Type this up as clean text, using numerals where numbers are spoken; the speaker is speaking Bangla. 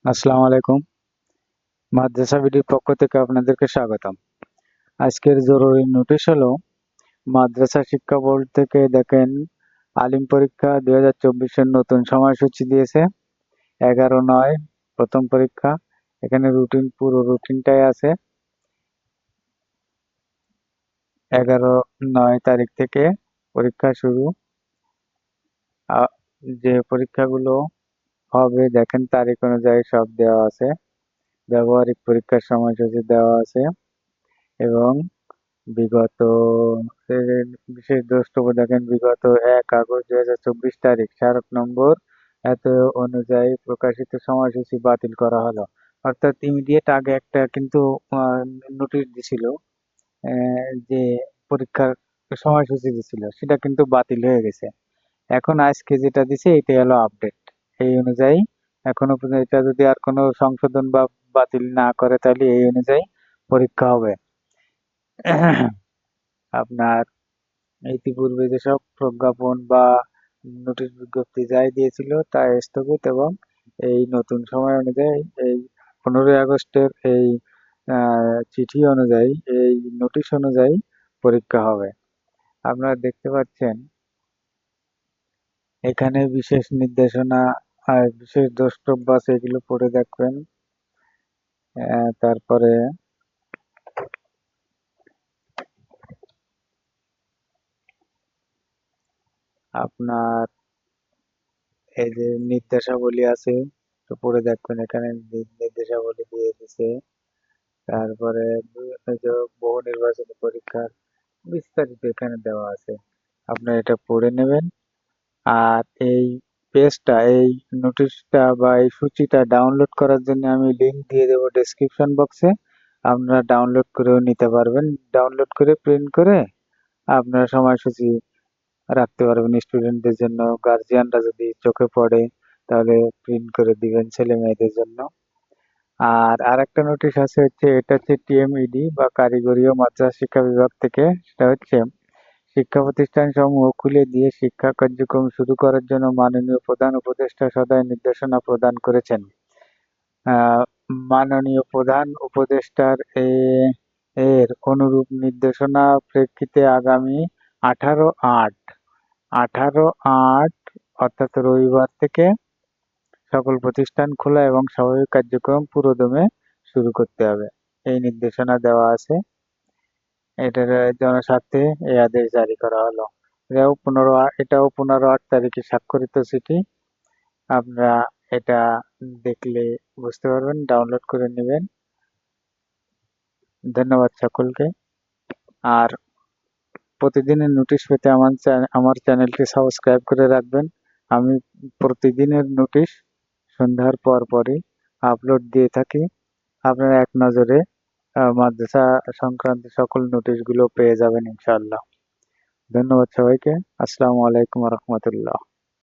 আসসালামু আলাইকুম। মাদ্রাসা বিডির পক্ষ থেকে আপনাদেরকে স্বাগতম। আজকের জরুরি নোটিশ হলো মাদ্রাসা শিক্ষা বোর্ড থেকে দেখেন আলিম পরীক্ষা 2024 এর নতুন সময়সূচি দিয়েছে। 11/9 প্রথম পরীক্ষা। এখানে পুরো রুটিনটাই আছে। 11/9 তারিখ থেকে পরীক্ষা শুরু। আ যে পরীক্ষাগুলো হবে দেখেন তারিখ অনুযায়ী সব দেওয়া আছে। ব্যবহারিক পরীক্ষার সময়সূচি দেওয়া আছে এবং বিগত বিশেষ দ্রষ্টব্য দেখেন বিগত 1 আগস্ট 2024 তারিখ স্মারক নম্বর এত অনুযায়ী প্রকাশিত সময়সূচি বাতিল করা হলো। অর্থাৎ ইমিডিয়েট আগে একটা কিন্তু নোটিশ দিছিল যে পরীক্ষার সময়সূচি দিছিল সেটা কিন্তু বাতিল হয়ে গেছে। এখন আজকে যেটা দিছে এটাই হলো আপডেট। এই অনুযায়ী এখনো পর্যন্ত এটা যদি আর কোনো সংশোধন বা বাতিল না করে তাহলে এই অনুযায়ী পরীক্ষা হবে। আপনার ইতিপূর্বে যেসব প্রজ্ঞাপন বা নোটিশ বিজ্ঞপ্তি যাই দিয়েছিল তা স্থগিত এবং এই নতুন সময় অনুযায়ী এই 15 আগস্টের এই চিঠি অনুযায়ী এই নোটিশ অনুযায়ী পরীক্ষা হবে। আপনারা দেখতে পাচ্ছেন এখানে বিশেষ নির্দেশনা আর বিশেষ দ্রষ্টব্য আছে এগুলো পড়ে দেখবেন। তারপরে আপনার এই যে নির্দেশাবলী আছে তো পড়ে দেখবেন এখানে নির্দেশাবলী দিয়ে দিছে। তারপরে এই যে বহু নির্বাচনী পরীক্ষার বিস্তারিত এখানে দেওয়া আছে। আপনারা এটা পড়ে নেবেন। আর এই পেজটা এই নোটিশটা বা এই সূচিটা ডাউনলোড করার জন্য আমি লিংক দিয়ে দেবো ডেসক্রিপশন বক্সে। আপনারা ডাউনলোড করেও নিতে পারবেন। ডাউনলোড করে প্রিন্ট করে আপনারা সময়সূচি রাখতে পারবেন স্টুডেন্টদের জন্য। গার্জিয়ানরা যদি চোখে পড়ে তাহলে প্রিন্ট করে দিবেন ছেলে মেয়েদের জন্য। আর আরেকটা নোটিশ আছে হচ্ছে এটা হচ্ছে টিএমইডি বা কারিগরি ও মাদ্রাসা শিক্ষা বিভাগ থেকে। সেটা হচ্ছে শিক্ষা প্রতিষ্ঠান সমূহ খুলে দিয়ে শিক্ষা কার্যক্রম শুরু করার জন্য মাননীয় প্রধান উপদেষ্টা সদয় নির্দেশনা প্রদান করেছেন। মাননীয় প্রধান উপদেষ্টার এর অনুরূপ নির্দেশনা প্রেক্ষিতে আগামী 18/8 18/8 অর্থাৎ রবিবার থেকে সকল প্রতিষ্ঠান খোলা এবং স্বাভাবিক কার্যক্রম পুরোদমে শুরু করতে হবে। এই নির্দেশনা দেওয়া আছে। এটার জনস্বার্থে এই আদেশ জারি করা হলো। এটাও 15/8 তারিখে স্বাক্ষরিত চিঠি। আপনারা এটা দেখলে বুঝতে পারবেন, ডাউনলোড করে নেবেন। ধন্যবাদ সকলকে। আর প্রতিদিনের নোটিশ পেতে আমার চ্যানেলটি সাবস্ক্রাইব করে রাখবেন। আমি প্রতিদিনের নোটিশ সন্ধ্যার পরপরই আপলোড দিয়ে থাকি। আপনারা এক নজরে মাদ্রাসা সংক্রান্ত সকল নোটিশগুলো পেয়ে যাবেন ইনশাআল্লাহ। ধন্যবাদ সবাইকে। আসসালামু আলাইকুম রহমতুল্লাহ।